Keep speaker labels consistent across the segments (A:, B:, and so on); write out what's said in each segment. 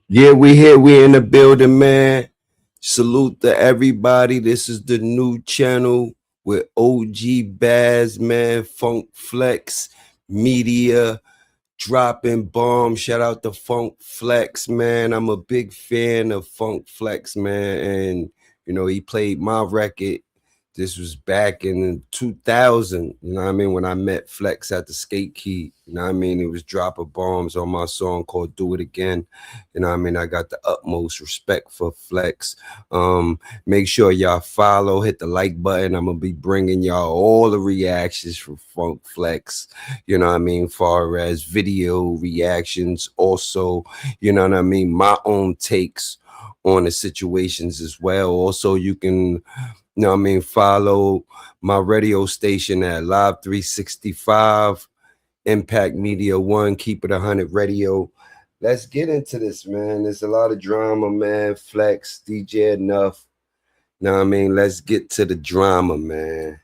A: Yeah, we here. We in the building, man. Salute to everybody. This is the new channel with OGBazz, man. Funk Flex Media dropping bombs. Shout out to Funk Flex, man. I'm a big fan of Funk Flex, man. And, he played my record. This was back in 2000, you know what I mean, when I met Flex at the Skate Key, you know what I mean? He was dropping bombs on my song called Do It Again, you know what I mean? I got the utmost respect for Flex. Make sure y'all follow, hit the like button. I'm going to be bringing y'all all the reactions from Funk Flex, you know what I mean, far as video reactions, also, you know what I mean, my own takes on the situations as well. Also, you can follow my radio station at Live 365, Impact Media 1, Keep It 100 Radio. Let's get into this, man. There's a lot of drama, man. Flex, DJ Enuff. Let's get to the drama, man.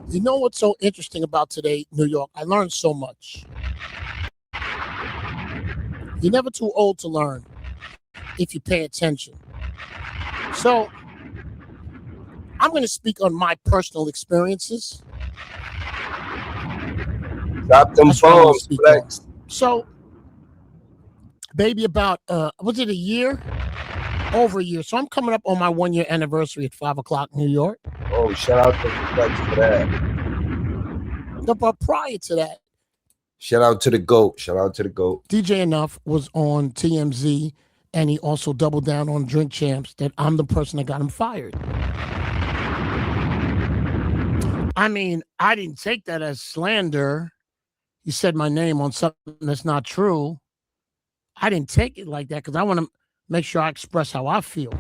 B: You know what's so interesting about today, New York? I learned so much. You're never too old to learn if you pay attention. So, I'm going to speak on my personal experiences.
A: Drop them bombs, Flex.
B: So, baby, about, was it a year? Over a year. So I'm coming up on my 1-year anniversary at 5 o'clock New York.
A: Oh, shout out to Flex for that.
B: But prior to that,
A: shout out to the GOAT. Shout out to the GOAT.
B: DJ Enuff was on TMZ, and he also doubled down on Drink Champs that I'm the person that got him fired. I mean, I didn't take that as slander. You said my name on something that's not true. I didn't take it like that because I want to make sure I express how I feel.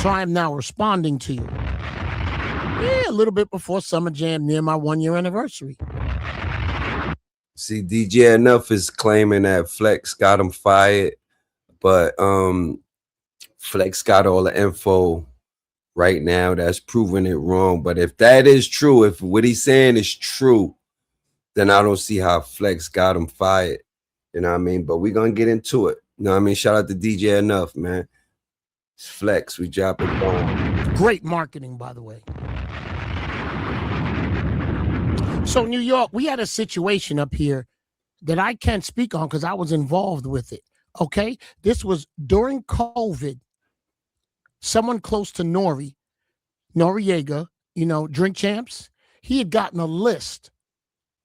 B: So I am now responding to you. Yeah, a little bit before Summer Jam near my 1-year anniversary.
A: See, DJ Enuff is claiming that Flex got him fired, but Flex got all the info right now that's proving it wrong. But if that is true, if what he's saying is true, then I don't see how Flex got him fired. You know what I mean? But we're going to get into it. You know what I mean? Shout out to DJ Enuff, man. It's Flex. We dropping bombs.
B: Great marketing, by the way. So, New York, we had a situation up here that I can't speak on because I was involved with it. Okay? This was during COVID. Someone close to Noriega, Drink Champs, he had gotten a list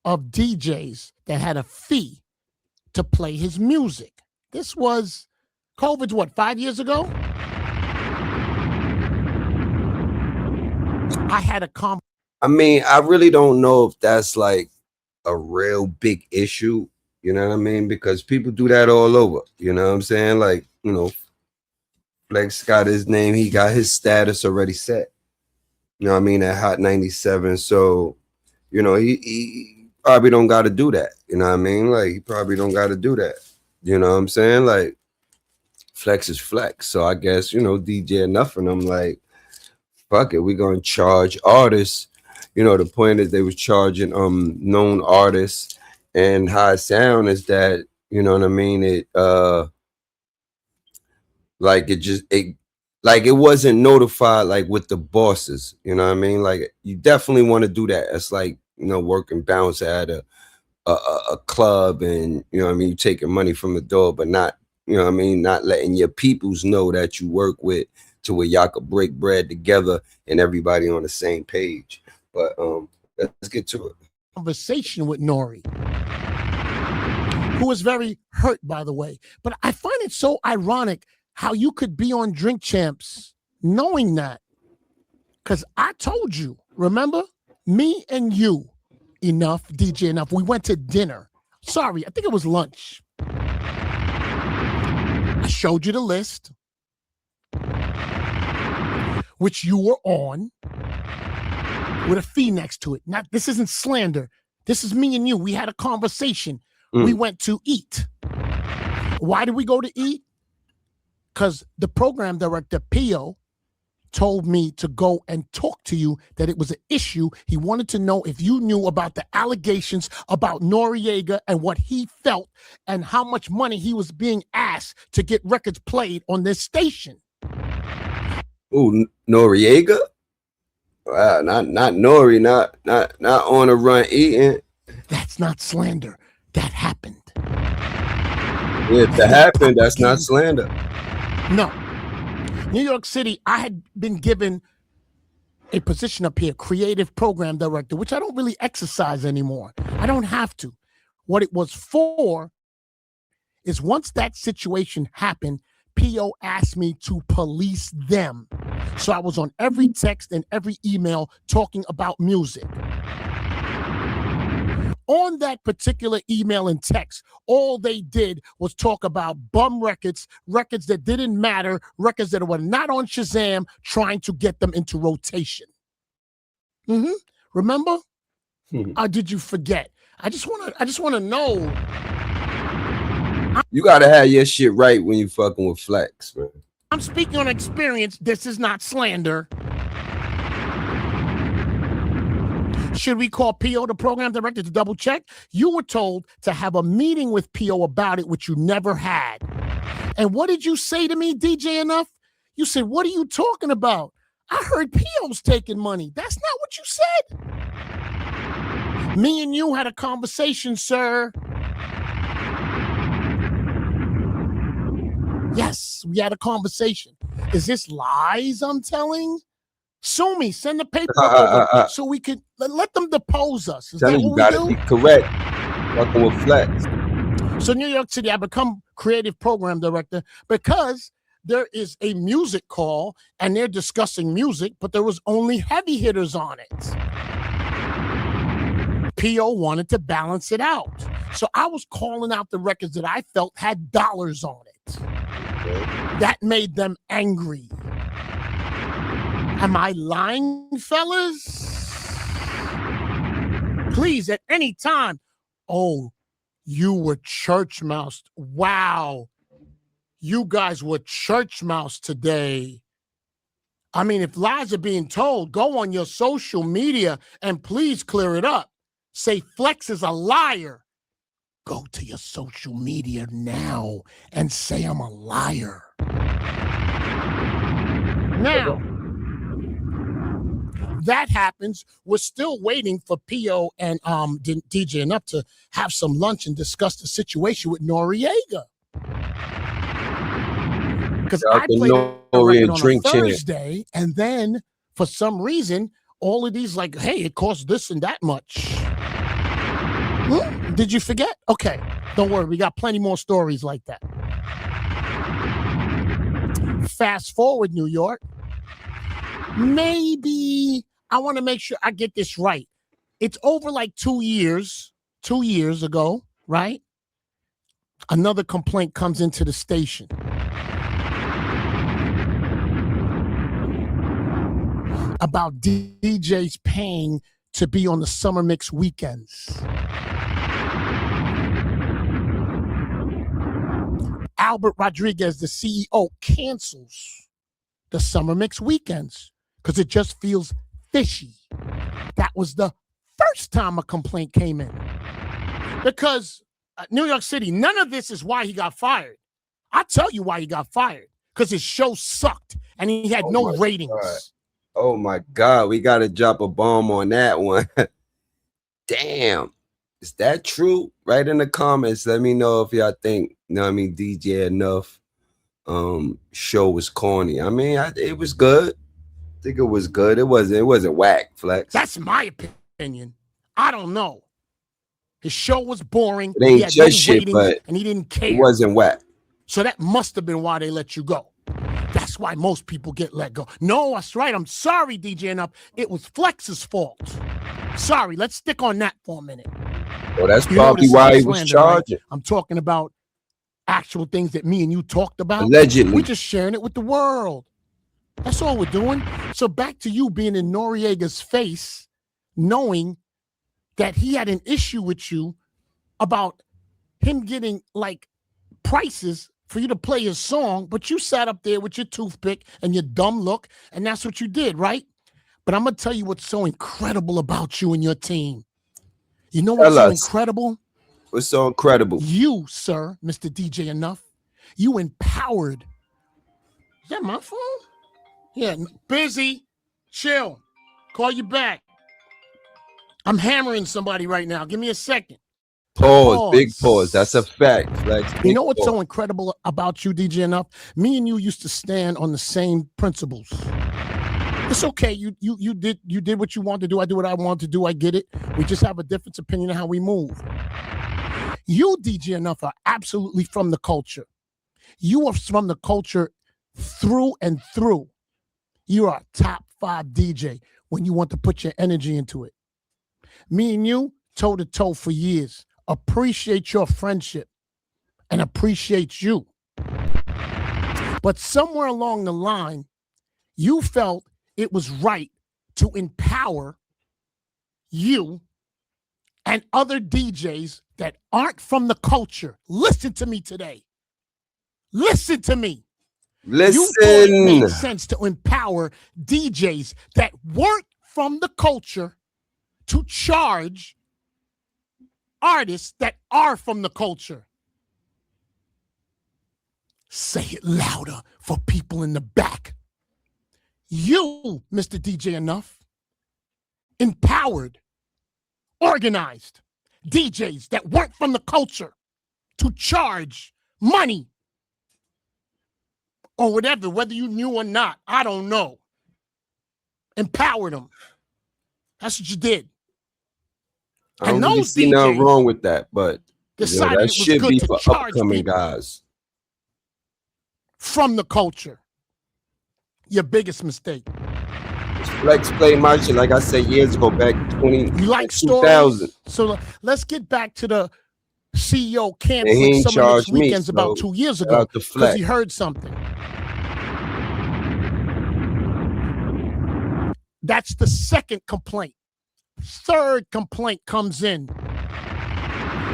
B: of DJs that had a fee to play his music. This was COVID's what, 5 years ago? I had a
A: I mean, I really don't know if that's like a real big issue, you know what I mean? Because people do that all over, you know what I'm saying? Like, Flex got his name, he got his status already set. You know what I mean? At Hot 97. So, he probably don't got to do that. You know what I mean? Like, he probably don't got to do that. You know what I'm saying? Like, Flex is Flex. So I guess, DJ Enuff and them like, fuck it, we're going to charge artists. The point is they was charging known artists. And how it sound is that, you know what I mean? It it wasn't notified like with the bosses, you know what I mean? Like you definitely want to do that. It's like, working bounce at a club and, you taking money from the door, but not, not letting your peoples know that you work with to where y'all could break bread together and everybody on the same page. But let's get to it.
B: Conversation with Nori, who was very hurt, by the way. But I find it so ironic how you could be on Drink Champs knowing that. Because I told you, remember? Me and you, Enuff, DJ Enuff, we went to dinner. Sorry, I think it was lunch. I showed you the list, which you were on, with a fee next to it. Now, this isn't slander. This is me and you. We had a conversation. We went to eat. Why did we go to eat? Because the program director, Pio, told me to go and talk to you, that it was an issue. He wanted to know if you knew about the allegations about Noriega and what he felt and how much money he was being asked to get records played on this station.
A: Ooh, Noriega? Wow, not Nori, not on a run eating.
B: That's not slander. That happened.
A: Yeah, if that happened, that's not slander.
B: No. New York City, I had been given a position up here, creative program director, which I don't really exercise anymore. I don't have to. What it was for is once that situation happened, P.O. asked me to police them. So I was on every text and every email talking about music. On that particular email and text, all they did was talk about bum records, records that didn't matter, records that were not on Shazam, trying to get them into rotation. Remember? Or did you forget? I just want to know.
A: You gotta have your shit right when you fucking with Flex, man.
B: I'm speaking on experience. This is not slander. Should we call P.O., the program director, to double check? You were told to have a meeting with P.O. about it, which you never had. And what did you say to me, DJ Enuff? You said, what are you talking about? I heard P.O.'s taking money. That's not what you said. Me and you had a conversation, sir. Yes, we had a conversation. Is this lies I'm telling? Sue me, send the paper over so we could let them depose us. Is that what
A: you
B: we
A: gotta
B: do?
A: be correct. Fucking with Flex.
B: So New York City, I become creative program director because there is a music call and they're discussing music, but there was only heavy hitters on it. P.O. wanted to balance it out. So I was calling out the records that I felt had dollars on it. That made them angry. Am I lying, fellas? Please, at any time. Oh, you were church moused. Wow. You guys were church moused today. I mean, if lies are being told, go on your social media and please clear it up. Say Flex is a liar. Go to your social media now and say I'm a liar. Now, that happens. We're still waiting for P.O. and DJ Enuff to have some lunch and discuss the situation with Noriega. Because I played a record on a Thursday, and then for some reason, all of these like, hey, it costs this and that much. Did you forget? Okay, don't worry. We got plenty more stories like that. Fast forward, New York. Maybe I want to make sure I get this right. It's over like 2 years ago, right? Another complaint comes into the station. About DJs paying to be on the summer mix weekends. Albert Rodriguez, the CEO, cancels the summer mix weekends because it just feels fishy. That was the first time a complaint came in. Because New York City, none of this is why he got fired. I'll tell you why he got fired. Because his show sucked and he had no ratings.
A: God. Oh my God, we got to drop a bomb on that one. Damn. Is that true? Write in the comments. Let me know if y'all think, you know what I mean, DJ Enuff show was corny. I mean, it was good. I think it was good. It wasn't whack, Flex.
B: That's my opinion. I don't know. His show was boring.
A: It ain't
B: he had
A: just
B: no
A: shit,
B: ratings,
A: but
B: and he didn't care.
A: It wasn't whack.
B: So that must have been why they let you go. That's why most people get let go. No, that's right. I'm sorry, DJ Enuff. It was Flex's fault. Sorry, let's stick on that for a minute.
A: Well, that's probably why he was charging.
B: Right? I'm talking about actual things that me and you talked about.
A: Allegedly.
B: We're just sharing it with the world. That's all we're doing. So back to you being in Noriega's face, knowing that he had an issue with you about him getting like prices for you to play his song, but you sat up there with your toothpick and your dumb look, and that's what you did, right? But I'm going to tell you what's so incredible about you and your team. You know what's so incredible?
A: What's so incredible?
B: You, sir, Mr. DJ Enuff, you empowered. Is that my phone? Yeah, busy. Chill. Call you back. I'm hammering somebody right now. Give me a second.
A: Pause. Big pause. That's a fact.
B: You know what's so incredible about you, DJ Enuff? Me and you used to stand on the same principles. It's okay. You did what you wanted to do. I do what I wanted to do. I get it. We just have a different opinion of how we move. You, DJ Enuff, are absolutely from the culture. You are from the culture through and through. You are a top 5 DJ when you want to put your energy into it. Me and you, toe to toe for years. Appreciate your friendship and appreciate you. But somewhere along the line, you felt it was right to empower you and other DJs that aren't from the culture. Listen to me today. Listen to me.
A: Listen.
B: You thought it made sense to empower DJs that weren't from the culture to charge artists that are from the culture. Say it louder for people in the back. You, Mr. DJ Enuff, empowered, organized DJs that weren't from the culture to charge money or whatever, whether you knew or not. I don't know. Empowered them. That's what you did.
A: I don't really see nothing wrong with that, but
B: decided
A: that should be for upcoming guys
B: from the culture. Your biggest mistake.
A: Flex played my shit, like I said years ago, back 2000.
B: You like stories? So let's get back to the CEO canceling some of his weekends about 2 years ago because he heard something. That's the second complaint. Third complaint comes in.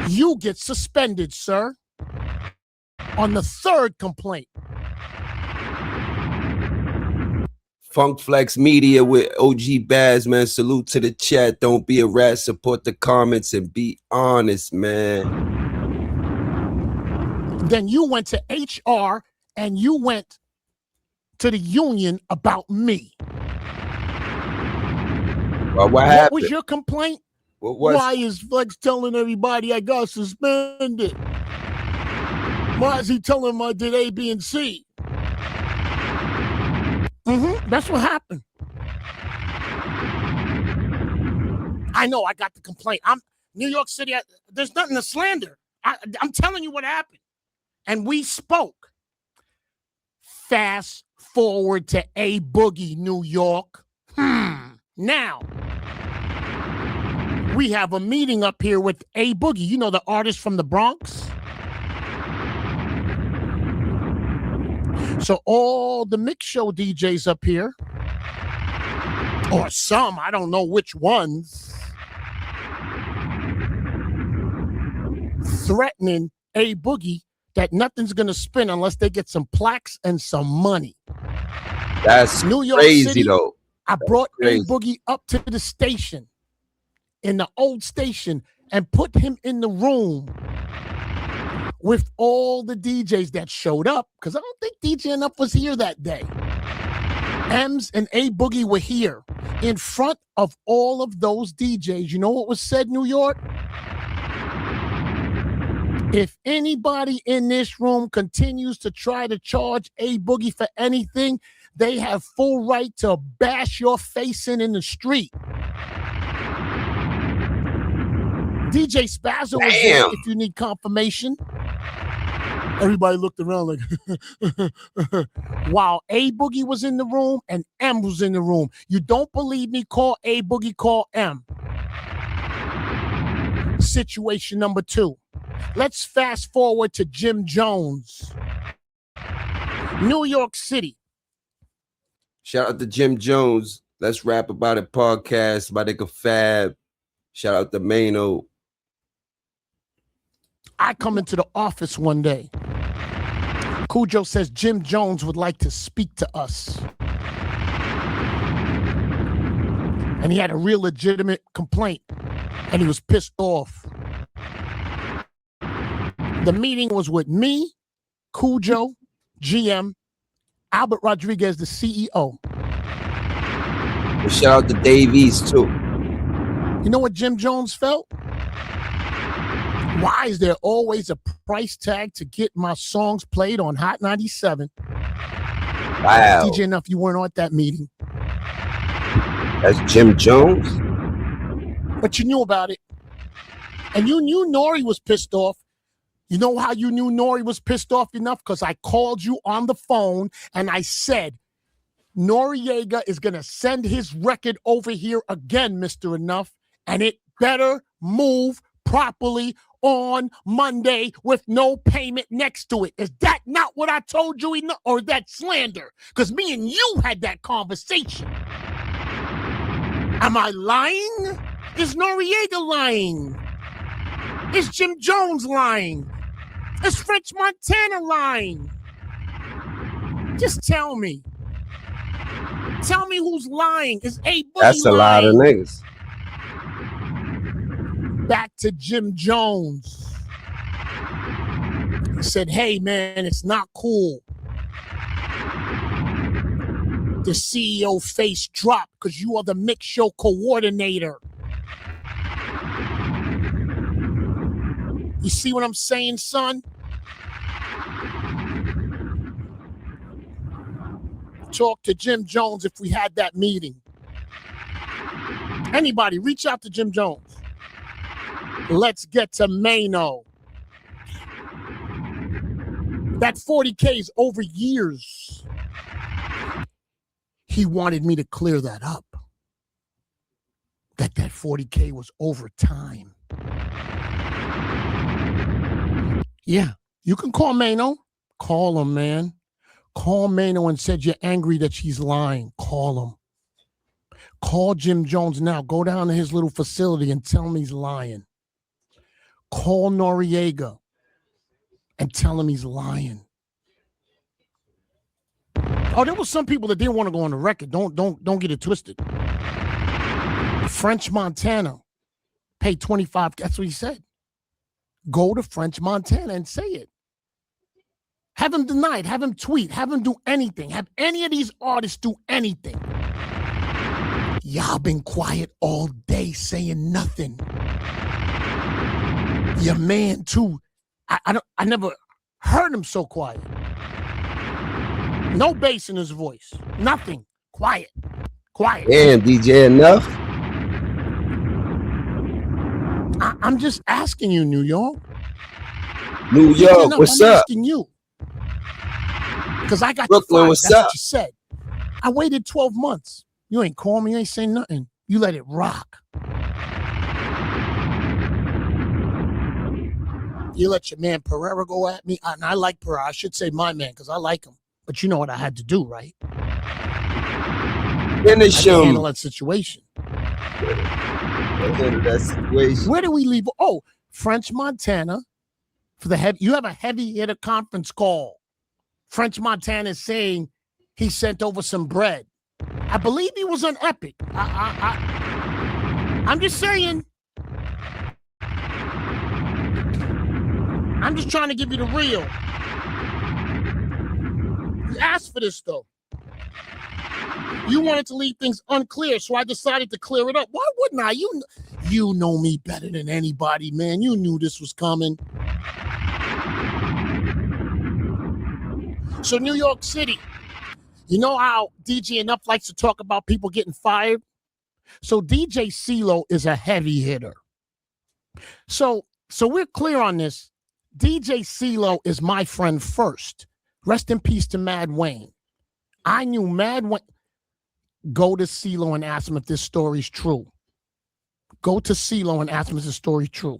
B: You get suspended, sir, on the third complaint.
A: Funk Flex Media with OGBazz, man. Salute to the chat. Don't be a rat. Support the comments and be honest, man.
B: Then you went to HR and you went to the union about me.
A: What happened?
B: What was your complaint?
A: Why
B: is Flex telling everybody I got suspended? Why is he telling them I did A, B, and C? That's what happened. I know I got the complaint. I'm New York City. There's nothing to slander. I'm telling you what happened. And we spoke. Fast forward to A Boogie, New York. Now, we have a meeting up here with A Boogie. You know, the artist from the Bronx. So all the mix show DJs up here, or some, I don't know which ones, threatening A Boogie that nothing's going to spin unless they get some plaques and some money.
A: That's
B: New York
A: crazy,
B: City,
A: though.
B: I brought A Boogie up to the station, in the old station, and put him in the room with all the DJs that showed up, because I don't think DJ Enuff was here that day. Ems and A Boogie were here in front of all of those DJs. You know what was said, New York? If anybody in this room continues to try to charge A Boogie for anything, they have full right to bash your face in the street. DJ Spazzo was there if you need confirmation. Everybody looked around like, while A Boogie was in the room and M was in the room. You don't believe me? Call A Boogie, call M. Situation number 2. Let's fast forward to Jim Jones, New York City.
A: Shout out to Jim Jones. Let's Rap About It podcast. My nigga Fab. Shout out to Mano.
B: I come into the office one day. Cujo says Jim Jones would like to speak to us. And he had a real legitimate complaint. And he was pissed off. The meeting was with me, Cujo, GM, Albert Rodriguez, the CEO.
A: And shout out to Davies, too.
B: You know what Jim Jones felt? Why is there always a price tag to get my songs played on Hot 97?
A: Wow.
B: DJ Enuff, you weren't at that meeting.
A: That's Jim Jones?
B: But you knew about it. And you knew Nori was pissed off. You know how you knew Nori was pissed off enough? Because I called you on the phone and I said, Noriega is going to send his record over here again, Mr. Enuff, and it better move properly on Monday with no payment next to it. Is that not what I told you, or that slander? Because me and you had that conversation. Am I lying? Is Noriega lying? Is Jim Jones lying? Is French Montana lying? Just tell me. Tell me who's lying. Is A Boogie
A: That's a lot of niggas.
B: Back to Jim Jones. He said, hey, man, it's not cool. The CEO face dropped because you are the mix show coordinator. You see what I'm saying, son? Talk to Jim Jones if we had that meeting. Anybody, reach out to Jim Jones. Let's get to Mano. That 40K is over years. He wanted me to clear that up. That 40K was over time. Yeah, you can call Mano. Call him, man. Call Mano and said you're angry that she's lying. Call him. Call Jim Jones now. Go down to his little facility and tell him he's lying. Call Noriega and tell him he's lying. Oh, there was some people that didn't want to go on the record. Don't get it twisted. French Montana paid 25. That's what he said. Go to French Montana and say it. Have him deny it. Have him tweet. Have him do anything. Have any of these artists do anything. Y'all been quiet all day saying nothing. Your man too. I never heard him so quiet. No bass in his voice. Nothing. Quiet. Quiet.
A: Damn, DJ Enuff.
B: I'm just asking you, New York.
A: New York, what's up?
B: I'm asking you. Because I got
A: Brooklyn, what's
B: That's
A: up?
B: what you said. I waited 12 months. You ain't call me. You ain't saying nothing. You let it rock. You let your man Pereira go at me. And I like Pereira. I should say my man because I like him. But you know what I had to do, right?
A: Finish him.
B: Handle that situation.
A: Handle that situation.
B: Where do we leave? Oh, French Montana. For the heavy, you have a heavy hitter conference call. French Montana is saying he sent over some bread. I believe he was on Epic. I'm just saying. I'm just trying to give you the real. You asked for this, though. You wanted to leave things unclear, so I decided to clear it up. Why wouldn't I? You know me better than anybody, man. You knew this was coming. So New York City, you know how DJ Enuff likes to talk about people getting fired? So DJ CeeLo is a heavy hitter. So we're clear on this. DJ CeeLo is my friend first. Rest in peace to Mad Wayne. I knew Mad Wayne. Go to CeeLo and ask him if this story's true. Go to CeeLo and ask him if this story's true.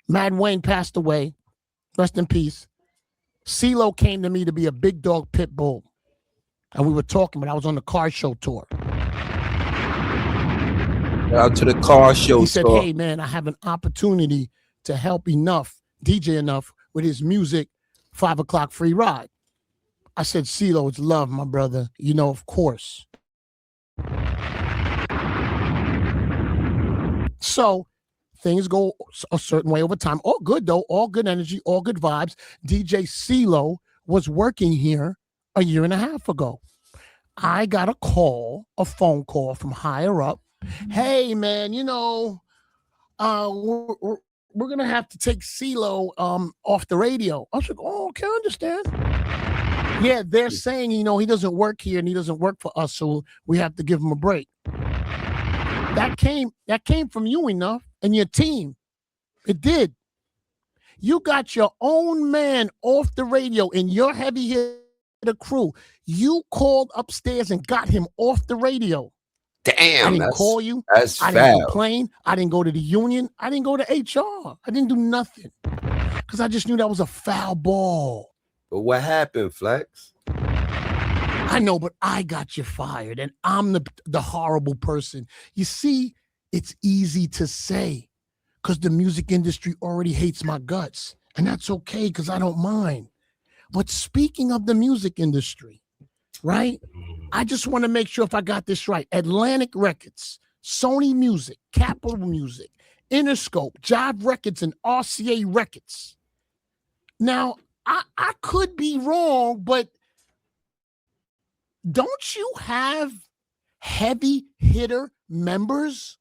B: Mad Wayne passed away. Rest in peace. CeeLo came to me to be a big dog pit bull. And we were talking, but I was on the car show tour.
A: Out to the car show tour.
B: He said, hey, man, I have an opportunity to help Enuff, DJ Enuff, with his music 5 o'clock free ride. I said, CeeLo, it's love, my brother. You know, of course. So things go a certain way over time. All good, though. All good energy, all good vibes. DJ CeeLo was working here a year and a half ago. I got a phone call from higher up. Hey, man, you know, we're going to have to take CeeLo off the radio. I was like, oh, okay, I understand. Yeah, they're saying, you know, he doesn't work here and he doesn't work for us, so we have to give him a break. That came from you, Enuff, and your team. It did. You got your own man off the radio in your heavy hitter crew. You called upstairs and got him off the radio.
A: Damn,
B: I didn't call you.
A: That's
B: I didn't complain. I didn't go to the union. I didn't go to HR. I didn't do nothing because I just knew that was a foul ball.
A: But what happened, Flex?
B: I know, but I got you fired, and I'm the horrible person. You see, it's easy to say because the music industry already hates my guts, and that's okay because I don't mind. But speaking of the music industry, right? I just want to make sure if I got this right. Atlantic Records, Sony Music, Capitol Music, Interscope, Jive Records, and RCA Records. Now, I could be wrong, but don't you have heavy hitter members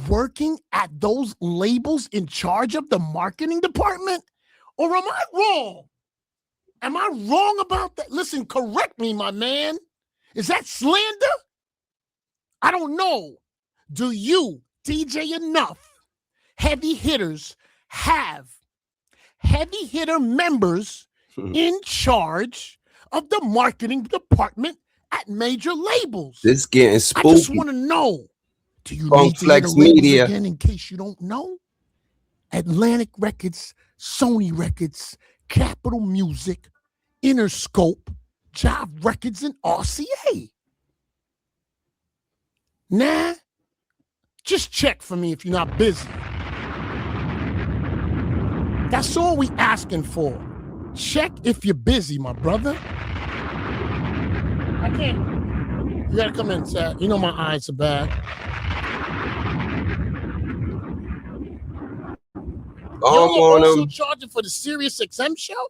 B: working at those labels in charge of the marketing department? Or am I wrong? Am I wrong about that? Listen, correct me, my man. Is that slander? I don't know. Do you, DJ Enuff, heavy hitters, have heavy hitter members in charge of the marketing department at major labels?
A: This getting spooky.
B: I just want to know. Do you need to hear the labels again in case you don't know? Atlantic Records, Sony Records, Capitol Music, Interscope, Jive Records, and RCA. Nah, just check for me if you're not busy. That's all we asking for. Check if you're busy, my brother. I can't. You gotta come in, sir. You know my eyes are bad. You're also charging for the SiriusXM show?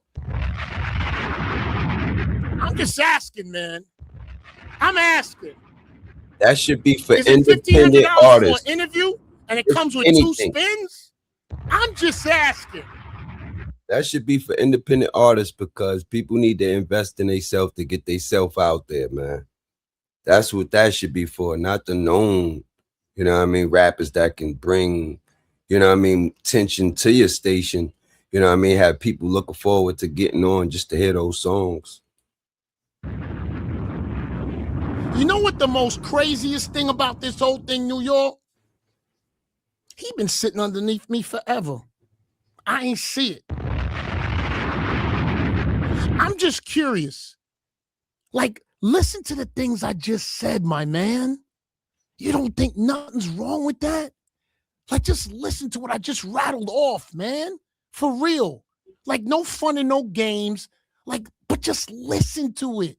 B: I'm just asking, man. I'm asking.
A: That should be for independent artists.
B: For an interview, and it comes with two spins? I'm just asking.
A: That should be for independent artists because people need to invest in themselves to get themselves out there, man. That's what that should be for, not the known, you know what I mean, rappers that can bring, you know what I mean, tension to your station, you know what I mean, have people looking forward to getting on just to hear those songs.
B: You know what the most craziest thing about this whole thing, New York? He been sitting underneath me forever. I ain't see it. I'm just curious. Like, listen to the things I just said, my man. You don't think nothing's wrong with that? Like, just listen to what I just rattled off, man. For real. Like, no fun and no games. Like, but just listen to it.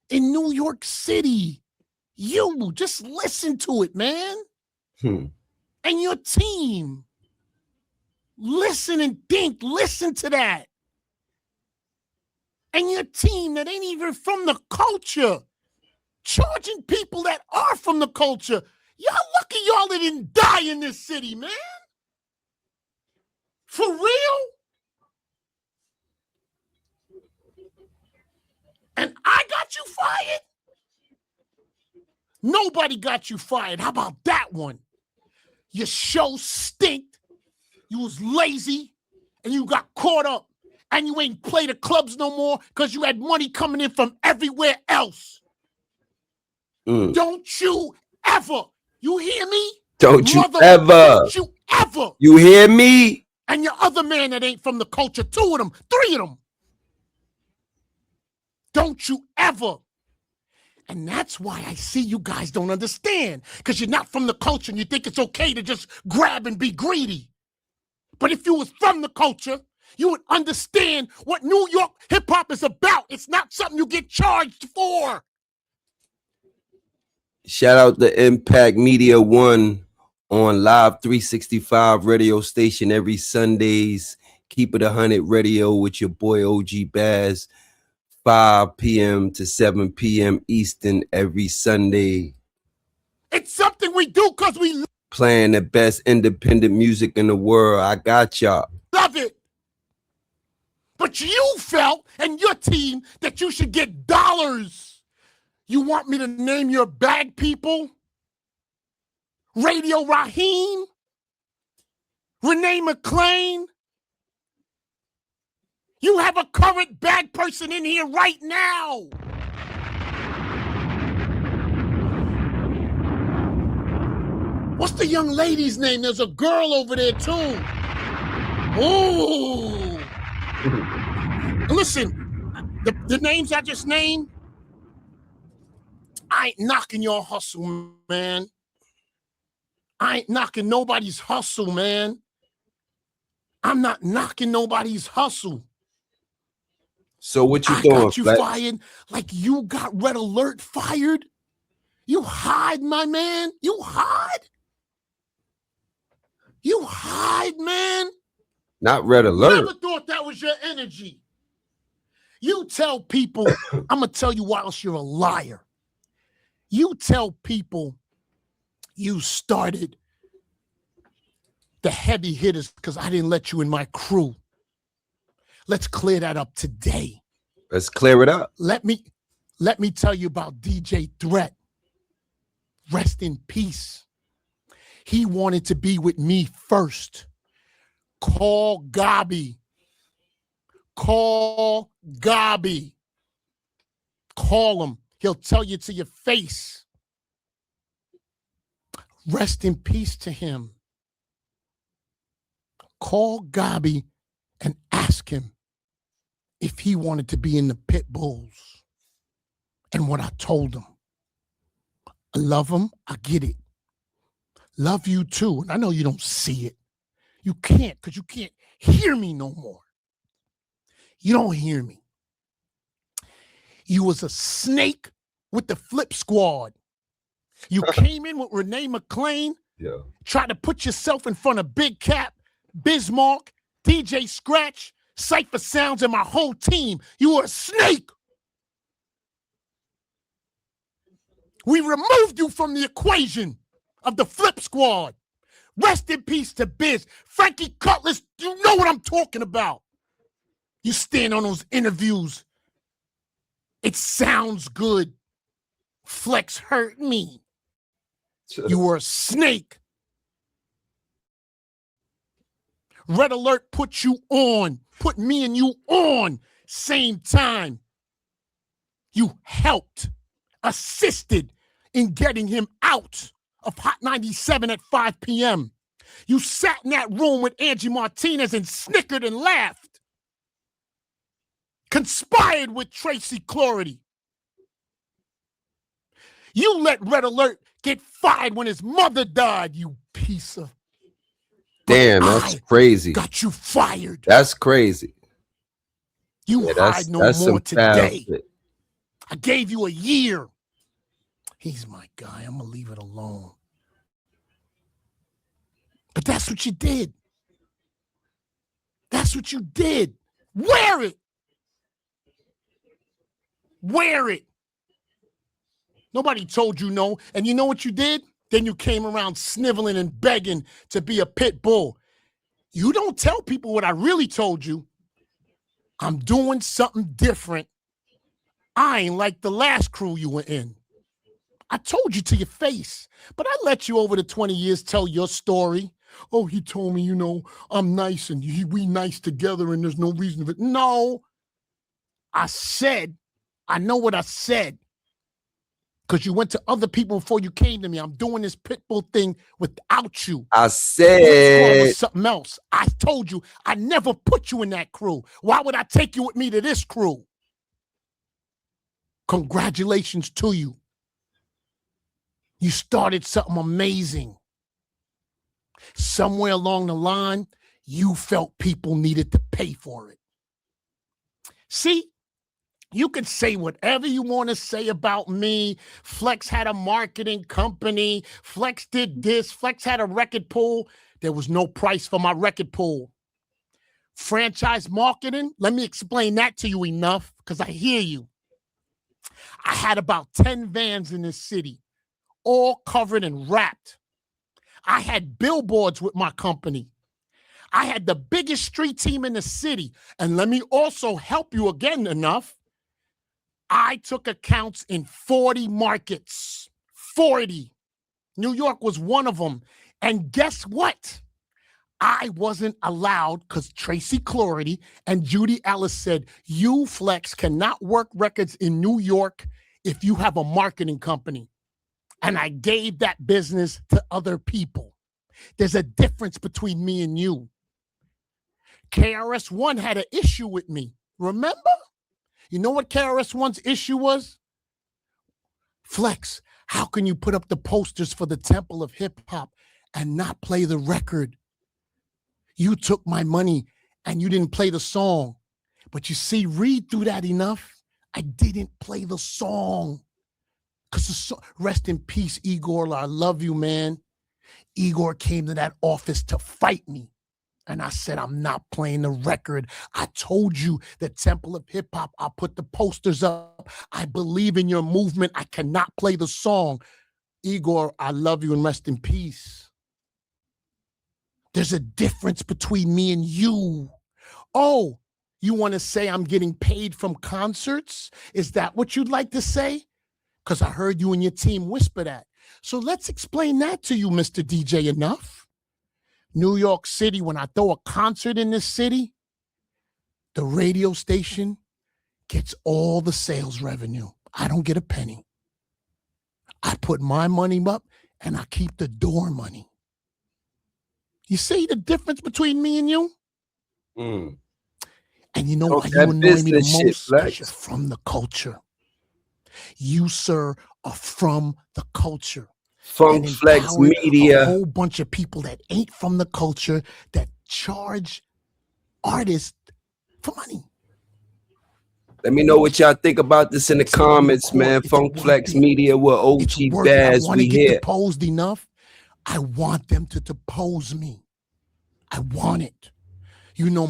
B: In New York City. You, just listen to it, man. And your team. Listen and think. Listen to that. And your team that ain't even from the culture. Charging people that are from the culture. Y'all lucky y'all that didn't die in this city, man. For real? And I got you fired? Nobody got you fired. How about that one? Your show stinked. You was lazy and you got caught up. And you ain't play the clubs no more because you had money coming in from everywhere else. Don't you ever, you hear me?
A: Don't you ever.
B: Don't you ever.
A: You hear me?
B: And your other man that ain't from the culture, 2 of them, 3 of them. Don't you ever. And that's why I see you guys don't understand. Because you're not from the culture and you think it's okay to just grab and be greedy. But if you was from the culture, you would understand what New York hip-hop is about. It's not something you get charged for.
A: Shout out to Impact Media One on Live 365 radio station every Sundays. Keep it 100 radio with your boy OGBazz, 5 p.m. to 7 p.m. Eastern every Sunday.
B: It's something we do because we
A: Playing the best independent music in the world. I got y'all.
B: love it. But you felt, and your team, that you should get dollars. You want me to name your bag people? Radio Raheem? Renee McClain? You have a current bag person in here right now. What's the young lady's name? There's a girl over there too. Oh. Listen, the names I just named, I ain't knocking your hustle, man. I ain't knocking nobody's hustle, man. I'm not knocking nobody's hustle.
A: So what you
B: I
A: doing,
B: got you
A: Flex?
B: fired like you got Red Alert fired? You hide, my man. You hide? You hide, man.
A: Not Red Alert.
B: Never thought that was your energy. You tell people, I'm going to tell you why else you're a liar. You tell people you started the heavy hitters because I didn't let you in my crew. Let's clear that up today.
A: Let's clear it up.
B: Let me tell you about DJ Threat. Rest in peace. He wanted to be with me first. Call Gabi. Call Gabi. Call him. He'll tell you to your face. Rest in peace to him. Call Gabi and ask him if he wanted to be in the Pit Bulls. And what I told him. I love him. I get it. Love you too. And I know you don't see it. You can't because you can't hear me no more. You don't hear me. You was a snake with the Flip Squad. You came in with Renee McClain.
A: Yeah.
B: Tried to put yourself in front of Big Cap, Bismarck, DJ Scratch, Cypher Sounds, and my whole team. You were a snake. We removed you from the equation of the Flip Squad. Rest in peace to Biz. Frankie Cutlass, you know what I'm talking about. You stand on those interviews. It sounds good. Flex hurt me. You were a snake. Red Alert put you on, put me and you on, same time. You helped, assisted in getting him out of Hot 97 at 5 p.m. You sat in that room with Angie Martinez and snickered and laughed. Conspired with Tracy Clority. You let Red Alert get fired when his mother died, you piece of...
A: Damn, that's crazy.
B: Got you fired.
A: That's crazy.
B: You hide no more today.
A: Shit.
B: I gave you a year. He's my guy. I'm going to leave it alone. But that's what you did. That's what you did. Wear it. Wear it. Nobody told you no. And you know what you did? Then you came around sniveling and begging to be a pit bull. You don't tell people what I really told you. I'm doing something different. I ain't like the last crew you were in. I told you to your face, but I let you over the 20 years tell your story. Oh, he told me, you know, I'm nice and we nice together and there's no reason for it. No, I said, I know what I said. Because you went to other people before you came to me. I'm doing this pitbull thing without you.
A: I said
B: something else. I told you I never put you in that crew. Why would I take you with me to this crew? Congratulations to you. You started something amazing. Somewhere along the line, you felt people needed to pay for it. See, you can say whatever you want to say about me. Flex had a marketing company. Flex did this. Flex had a record pool. There was no price for my record pool. Franchise marketing, let me explain that to you enough, because I hear you. I had about 10 vans in this city, all covered and wrapped. I had billboards with my company. I had the biggest street team in the city. And let me also help you again enough. I took accounts in 40 markets, 40. New York was one of them. And guess what? I wasn't allowed because Tracy Clority and Judy Ellis said, you, Flex, cannot work records in New York if you have a marketing company. And I gave that business to other people. There's a difference between me and you. KRS-One had an issue with me. Remember? You know what KRS-One's issue was? Flex, how can you put up the posters for the Temple of Hip Hop and not play the record? You took my money and you didn't play the song. But you see, read through that enough. I didn't play the song. Because rest in peace, Igor. I love you, man. Igor came to that office to fight me. And I said, I'm not playing the record. I told you the Temple of Hip Hop, I'll put the posters up. I believe in your movement. I cannot play the song. Igor, I love you and rest in peace. There's a difference between me and you. Oh, you want to say I'm getting paid from concerts? Is that what you'd like to say? Because I heard you and your team whisper that. So let's explain that to you, Mr. DJ Enuff. New York City, when I throw a concert in this city, the radio station gets all the sales revenue. I don't get a penny. I put my money up and I keep the door money. You see the difference between me and you?
A: Mm.
B: And you know why you annoy me the most? Because you're from the culture. You, sir, are from the culture.
A: Funk Flex Media.
B: A whole bunch of people that ain't from the culture that charge artists for money.
A: Let me know what y'all think about this in the comments, man. Funk Flex Media with OGBazz.
B: I want to get deposed enough. I want them to depose me. I want it. You know